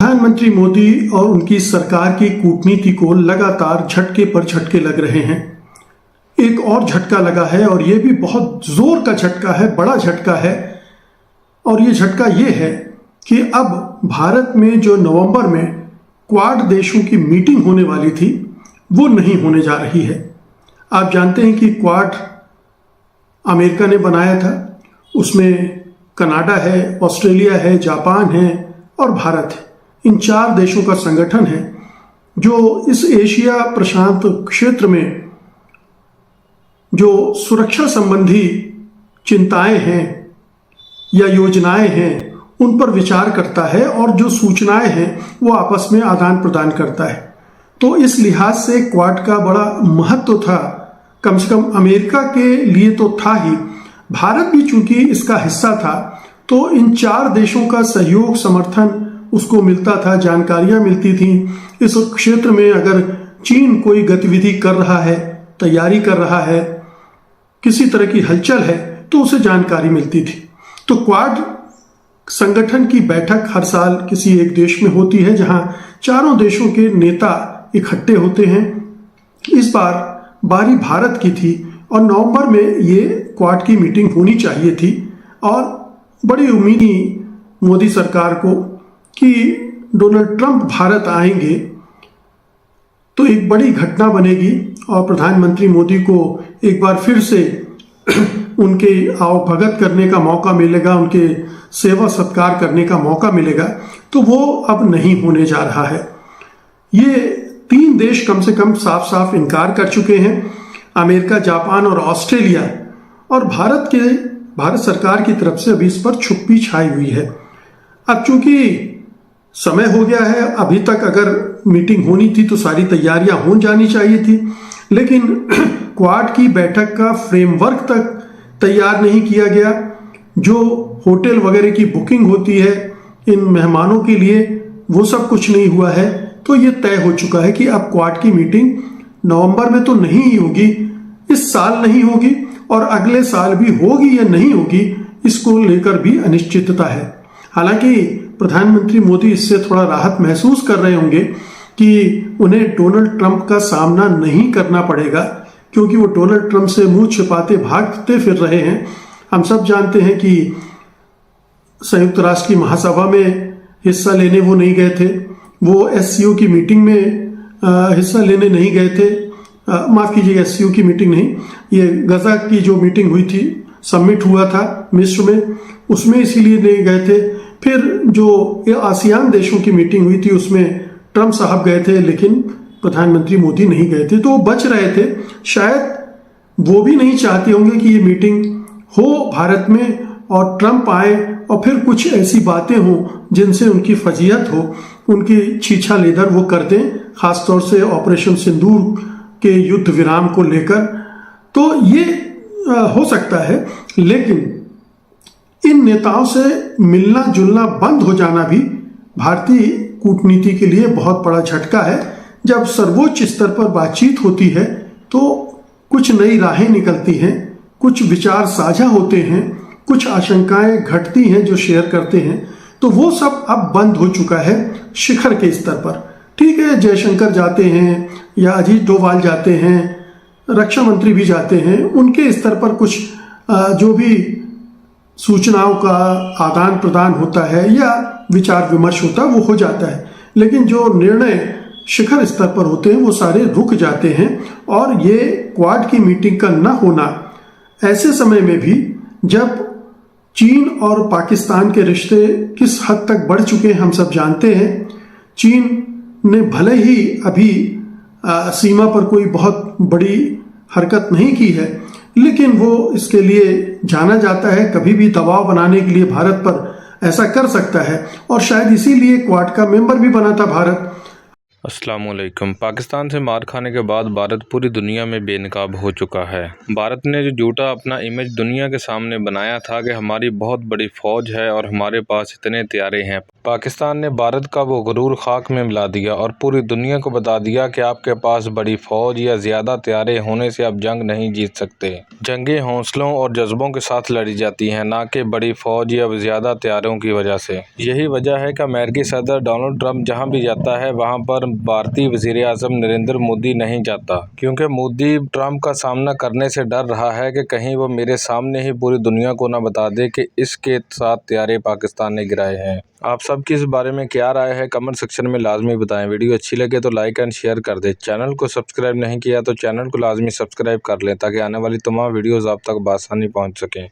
प्रधानमंत्री मोदी और उनकी सरकार की कूटनीति को लगातार झटके पर झटके लग रहे हैं। एक और झटका लगा है और यह भी बहुत जोर का झटका है, बड़ा झटका है। और ये झटका ये है कि अब भारत में जो नवंबर में क्वाड देशों की मीटिंग होने वाली थी वो नहीं होने जा रही है। आप जानते हैं कि क्वाड अमेरिका ने बनाया था, उसमें कनाडा है, ऑस्ट्रेलिया है, जापान है और भारत है। इन 4 देशों का संगठन है जो इस एशिया प्रशांत क्षेत्र में जो सुरक्षा संबंधी चिंताएं हैं या योजनाएं हैं उन पर विचार करता है और जो सूचनाएं हैं वो आपस में आदान प्रदान करता है। तो इस लिहाज से क्वाड का बड़ा महत्व था, कम से कम अमेरिका के लिए तो था ही, भारत भी चूंकि इसका हिस्सा था तो इन 4 देशों का सहयोग समर्थन उसको मिलता था, जानकारियां मिलती थी। इस क्षेत्र में अगर चीन कोई गतिविधि कर रहा है, तैयारी कर रहा है, किसी तरह की हलचल है तो उसे जानकारी मिलती थी। तो क्वाड संगठन की बैठक हर साल किसी एक देश में होती है जहां चारों देशों के नेता इकट्ठे होते हैं। इस बार बारी भारत की थी और नवंबर में ये क्वाड की मीटिंग होनी चाहिए थी और बड़ी उम्मीद थी मोदी सरकार को कि डोनाल्ड ट्रंप भारत आएंगे तो एक बड़ी घटना बनेगी और प्रधानमंत्री मोदी को एक बार फिर से उनके आवभगत करने का मौका मिलेगा, उनके सेवा सत्कार करने का मौका मिलेगा। तो वो अब नहीं होने जा रहा है। ये 3 देश कम से कम साफ साफ इनकार कर चुके हैं, अमेरिका, जापान और ऑस्ट्रेलिया। और भारत सरकार की तरफ से अभी इस पर चुप्पी छाई हुई है। अब चूंकि समय हो गया है, अभी तक अगर मीटिंग होनी थी तो सारी तैयारियां हो जानी चाहिए थी, लेकिन क्वाड की बैठक का फ्रेमवर्क तक तैयार नहीं किया गया। जो होटल वगैरह की बुकिंग होती है इन मेहमानों के लिए वो सब कुछ नहीं हुआ है। तो ये तय हो चुका है कि अब क्वाड की मीटिंग नवंबर में तो नहीं ही होगी, इस साल नहीं होगी और अगले साल भी होगी या नहीं होगी इसको लेकर भी अनिश्चितता है। हालांकि प्रधानमंत्री मोदी इससे थोड़ा राहत महसूस कर रहे होंगे कि उन्हें डोनाल्ड ट्रंप का सामना नहीं करना पड़ेगा, क्योंकि वो डोनाल्ड ट्रंप से मुंह छिपाते भागते फिर रहे हैं। हम सब जानते हैं कि संयुक्त राष्ट्र की महासभा में हिस्सा लेने वो नहीं गए थे, वो एससीओ की मीटिंग में हिस्सा लेने नहीं गए थे। माफ कीजिएगा, एससीओ की मीटिंग नहीं, ये गजा की जो मीटिंग हुई थी, समिट हुआ था मिस्र में, उसमें इसीलिए नहीं गए थे। फिर जो आसियान देशों की मीटिंग हुई थी उसमें ट्रंप साहब गए थे लेकिन प्रधानमंत्री मोदी नहीं गए थे, तो वो बच रहे थे। शायद वो भी नहीं चाहते होंगे कि ये मीटिंग हो भारत में और ट्रंप आए और फिर कुछ ऐसी बातें हों जिनसे उनकी फजीहत हो, उनकी छीछा लेदर वो कर दें, खासतौर से ऑपरेशन सिंदूर के युद्ध विराम को लेकर। तो ये हो सकता है, लेकिन इन नेताओं से मिलना जुलना बंद हो जाना भी भारतीय कूटनीति के लिए बहुत बड़ा झटका है। जब सर्वोच्च स्तर पर बातचीत होती है तो कुछ नई राहें निकलती हैं, कुछ विचार साझा होते हैं, कुछ आशंकाएं घटती हैं जो शेयर करते हैं, तो वो सब अब बंद हो चुका है शिखर के स्तर पर। ठीक है, जयशंकर जाते हैं या अजीत डोभाल जाते हैं, रक्षा मंत्री भी जाते हैं, उनके स्तर पर कुछ जो भी सूचनाओं का आदान प्रदान होता है या विचार विमर्श होता है वो हो जाता है, लेकिन जो निर्णय शिखर स्तर पर होते हैं वो सारे रुक जाते हैं। और ये क्वाड की मीटिंग का न होना ऐसे समय में भी जब चीन और पाकिस्तान के रिश्ते किस हद तक बढ़ चुके हैं हम सब जानते हैं। चीन ने भले ही अभी सीमा पर कोई बहुत बड़ी हरकत नहीं की है, लेकिन वो इसके लिए जाना जाता है, कभी भी दबाव बनाने के लिए भारत पर ऐसा कर सकता है और शायद इसीलिए क्वाड का मेंबर भी बना था भारत। अस्सलामुअलैकुम। पाकिस्तान से मार खाने के बाद भारत पूरी दुनिया में बेनकाब हो चुका है। भारत ने जो झूठा अपना इमेज दुनिया के सामने बनाया था कि हमारी बहुत बड़ी फौज है और हमारे पास इतने हथियारे हैं, पाकिस्तान ने भारत का वो गुरूर खाक में मिला दिया और पूरी दुनिया को बता दिया कि आपके पास बड़ी फौज या ज़्यादा हथियारे होने से आप जंग नहीं जीत सकते। जंगें हौसलों और जज्बों के साथ लड़ी जाती हैं, ना कि बड़ी फौज या ज़्यादा हथियारों की वजह से। यही वजह है कि अमेरिकी सदर डोनाल्ड ट्रंप जहाँ भी जाता है वहाँ पर भारतीय वज़ीर आज़म नरेंद्र मोदी नहीं जाता, क्योंकि मोदी ट्रंप का सामना करने से डर रहा है कि कहीं वो मेरे सामने ही पूरी दुनिया को ना बता दे कि इसके साथ हथियारे पाकिस्तान ने गिराए हैं। आप सबकी इस बारे में क्या राय है, कमेंट सेक्शन में लाजमी बताएं। वीडियो अच्छी लगे तो लाइक एंड शेयर कर दें। चैनल को सब्सक्राइब नहीं किया तो चैनल को लाजमी सब्सक्राइब कर लें ताकि आने वाली तमाम वीडियोज़ आप तक बआसानी पहुँच सकें।